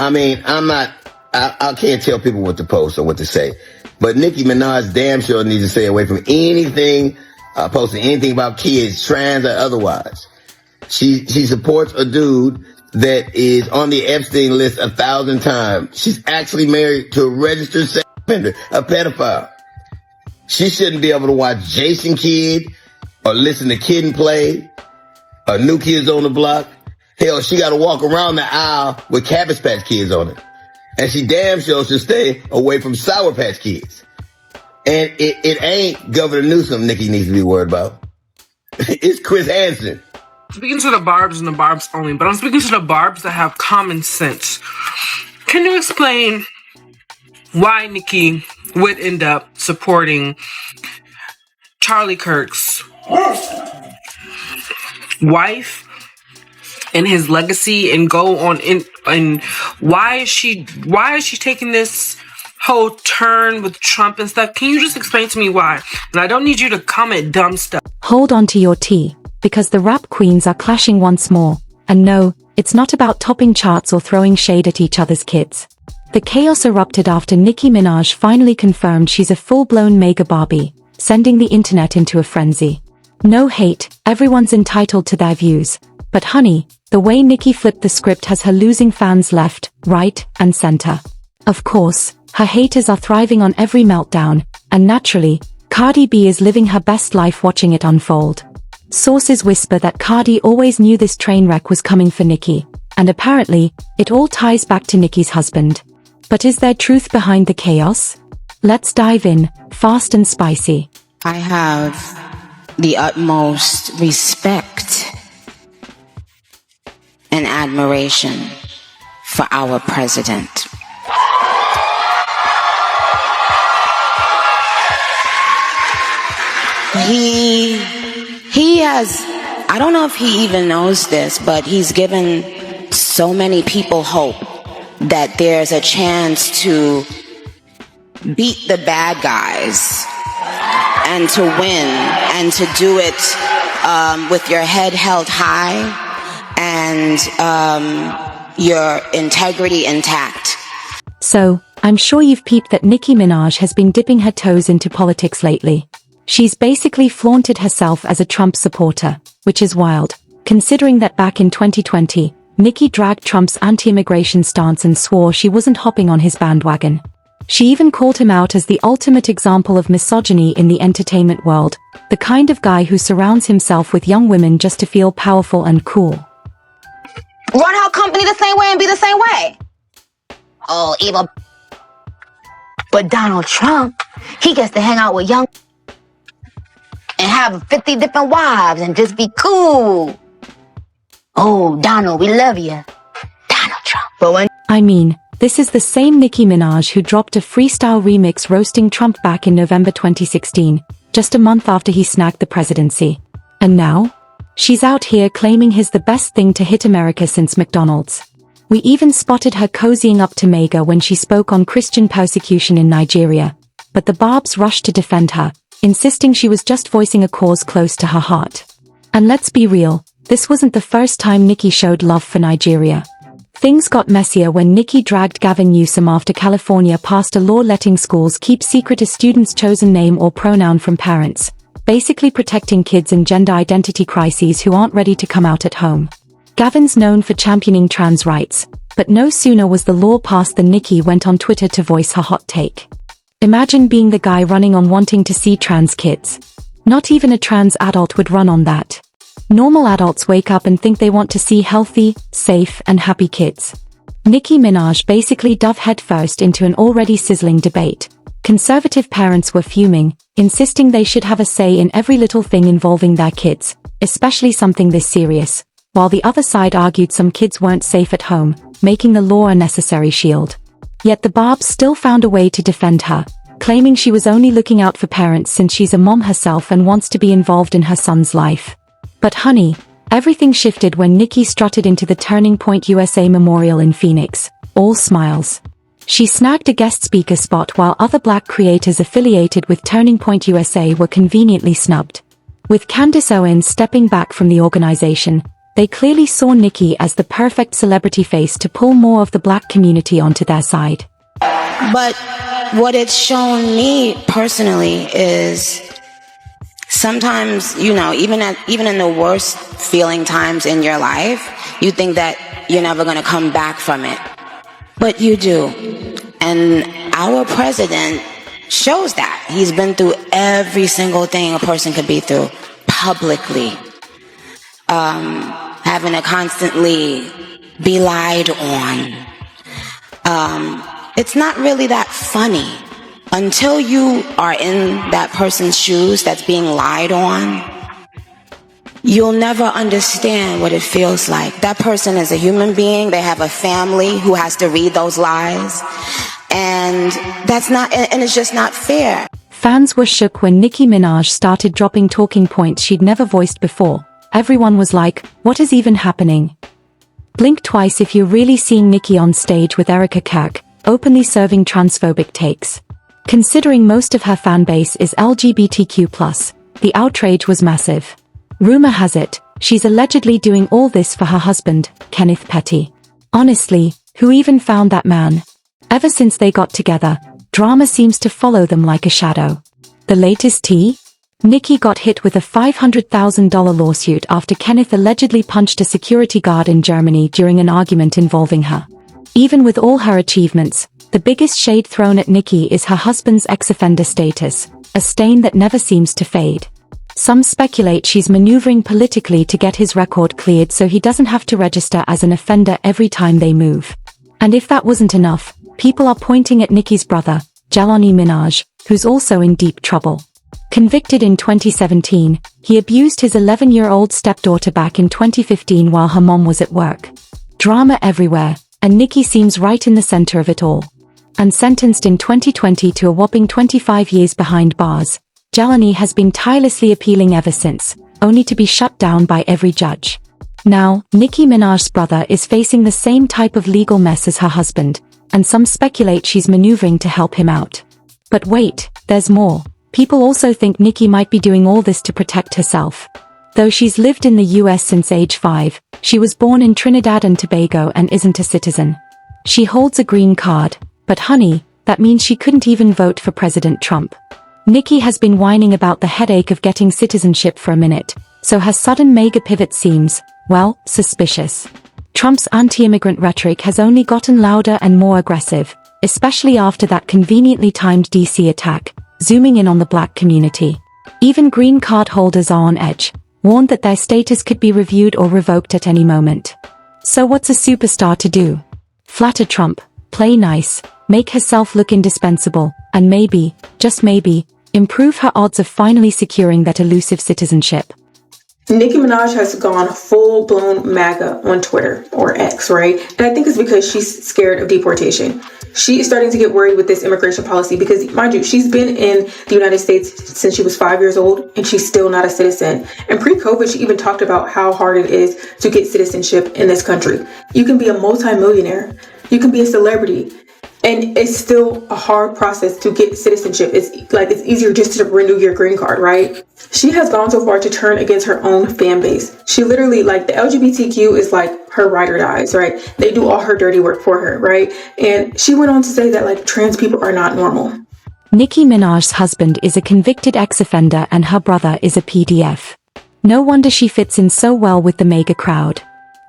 I mean, I can't tell people what to post or what to say. But Nicki Minaj damn sure needs to stay away from anything, posting anything about kids, trans or otherwise. She supports a dude that is on the Epstein list 1,000 times. She's actually married to a registered sex offender, a pedophile. She shouldn't be able to watch Jason Kidd or listen to Kid and Play or New Kids on the Block. Hell, she got to walk around the aisle with Cabbage Patch Kids on it. And she damn sure should stay away from Sour Patch Kids. And it ain't Governor Newsom Nicki needs to be worried about. It's Chris Hansen. Speaking to the barbs and the barbs only, but I'm speaking to the barbs that have common sense. Can you explain why Nicki would end up supporting Charlie Kirk's wife and his legacy and go on and why is she taking this whole turn with Trump and stuff? Can you just explain to me why? And I don't need you to comment dumb stuff. Hold on to your tea, because the rap queens are clashing once more. And no, it's not about topping charts or throwing shade at each other's kids. The chaos erupted after Nicki Minaj finally confirmed she's a full-blown MAGA Barbie, sending the internet into a frenzy. No hate, everyone's entitled to their views. But honey, the way Nicki flipped the script has her losing fans left, right, and center. Of course, her haters are thriving on every meltdown, and naturally, Cardi B is living her best life watching it unfold. Sources whisper that Cardi always knew this train wreck was coming for Nicki, and apparently, it all ties back to Nicki's husband. But is there truth behind the chaos? Let's dive in, fast and spicy. I have the utmost respect and admiration for our president. He has, I don't know if he even knows this, but he's given so many people hope that there's a chance to beat the bad guys and to win and to do it with your head held high and your integrity intact. So, I'm sure you've peeped that Nicki Minaj has been dipping her toes into politics lately. She's basically flaunted herself as a Trump supporter, which is wild, considering that back in 2020, Nicki dragged Trump's anti-immigration stance and swore she wasn't hopping on his bandwagon. She even called him out as the ultimate example of misogyny in the entertainment world, the kind of guy who surrounds himself with young women just to feel powerful and cool. Run our company the same way and be the same way. Oh, evil. But Donald Trump, he gets to hang out with young and have 50 different wives and just be cool. Oh, Donald, we love you. Donald Trump. But when I mean, this is the same Nicki Minaj who dropped a freestyle remix roasting Trump back in November 2016, just a month after he snagged the presidency. And now? She's out here claiming he's the best thing to hit America since McDonald's. We even spotted her cozying up to MAGA when she spoke on Christian persecution in Nigeria. But the barbs rushed to defend her, insisting she was just voicing a cause close to her heart. And let's be real, this wasn't the first time Nicki showed love for Nigeria. Things got messier when Nicki dragged Gavin Newsom after California passed a law letting schools keep secret a student's chosen name or pronoun from parents, basically protecting kids in gender identity crises who aren't ready to come out at home. Gavin's known for championing trans rights, but no sooner was the law passed than Nicki went on Twitter to voice her hot take. Imagine being the guy running on wanting to see trans kids. Not even a trans adult would run on that. Normal adults wake up and think they want to see healthy, safe, and happy kids. Nicki Minaj basically dove headfirst into an already sizzling debate. Conservative parents were fuming, insisting they should have a say in every little thing involving their kids, especially something this serious, while the other side argued some kids weren't safe at home, making the law a necessary shield. Yet the barbs still found a way to defend her, claiming she was only looking out for parents since she's a mom herself and wants to be involved in her son's life. But honey, everything shifted when Nicki strutted into the Turning Point USA Memorial in Phoenix, all smiles. She snagged a guest speaker spot while other black creators affiliated with Turning Point USA were conveniently snubbed. With Candace Owens stepping back from the organization, They clearly saw Nicki as the perfect celebrity face to pull more of the black community onto their side. But what it's shown me personally is sometimes, even in the worst feeling times in your life, you think that you're never going to come back from it. But you do. And our president shows that. He's been through every single thing a person could be through publicly. Having to constantly be lied on. It's not really that funny. Until you are in that person's shoes that's being lied on, you'll never understand what it feels like. That person is a human being. They have a family who has to read those lies. And it's just not fair. Fans were shook when Nicki Minaj started dropping talking points she'd never voiced before. Everyone was like, what is even happening? Blink twice if you're really seeing Nicki on stage with Erica Kirk, openly serving transphobic takes. Considering most of her fan base is LGBTQ+, the outrage was massive. Rumor has it, she's allegedly doing all this for her husband, Kenneth Petty. Honestly, who even found that man? Ever since they got together, drama seems to follow them like a shadow. The latest tea? Nicki got hit with a $500,000 lawsuit after Kenneth allegedly punched a security guard in Germany during an argument involving her. Even with all her achievements, the biggest shade thrown at Nicki is her husband's ex-offender status, a stain that never seems to fade. Some speculate she's maneuvering politically to get his record cleared so he doesn't have to register as an offender every time they move. And if that wasn't enough, people are pointing at Nicki's brother, Nicki Minaj, who's also in deep trouble. Convicted in 2017, he abused his 11-year-old stepdaughter back in 2015 while her mom was at work. Drama everywhere, and Nicki seems right in the center of it all. And sentenced in 2020 to a whopping 25 years behind bars, Jalani has been tirelessly appealing ever since, only to be shut down by every judge. Now, Nicki Minaj's brother is facing the same type of legal mess as her husband, and some speculate she's maneuvering to help him out. But wait, there's more. People also think Nicki might be doing all this to protect herself. Though she's lived in the US since age 5, she was born in Trinidad and Tobago and isn't a citizen. She holds a green card, but honey, that means she couldn't even vote for President Trump. Nicki has been whining about the headache of getting citizenship for a minute, so her sudden MAGA pivot seems, well, suspicious. Trump's anti-immigrant rhetoric has only gotten louder and more aggressive, especially after that conveniently timed DC attack, zooming in on the black community. Even green card holders are on edge, warned that their status could be reviewed or revoked at any moment. So what's a superstar to do? Flatter Trump, play nice, make herself look indispensable, and maybe, just maybe, improve her odds of finally securing that elusive citizenship. Nicki Minaj has gone full-blown MAGA on Twitter, or X, right? And I think it's because she's scared of deportation. She is starting to get worried with this immigration policy because, mind you, she's been in the United States since she was 5 years old, and she's still not a citizen. And pre-COVID, she even talked about how hard it is to get citizenship in this country. You can be a multi-millionaire. You can be a celebrity. And it's still a hard process to get citizenship. It's easier just to renew your green card, right? She has gone so far to turn against her own fan base. She literally, the LGBTQ is her ride or dies, right? They do all her dirty work for her, right? And she went on to say that trans people are not normal. Nicki Minaj's husband is a convicted ex-offender and her brother is a PDF. No wonder she fits in so well with the MAGA crowd.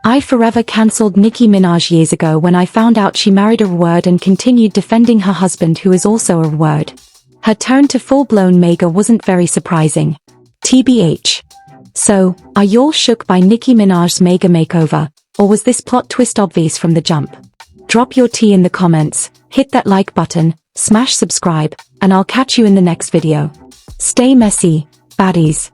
I forever cancelled Nicki Minaj years ago when I found out she married a word and continued defending her husband who is also a word. Her turn to full-blown MAGA wasn't very surprising. TBH. So, are y'all shook by Nicki Minaj's MAGA makeover, or was this plot twist obvious from the jump? Drop your tea in the comments, hit that like button, smash subscribe, and I'll catch you in the next video. Stay messy, baddies.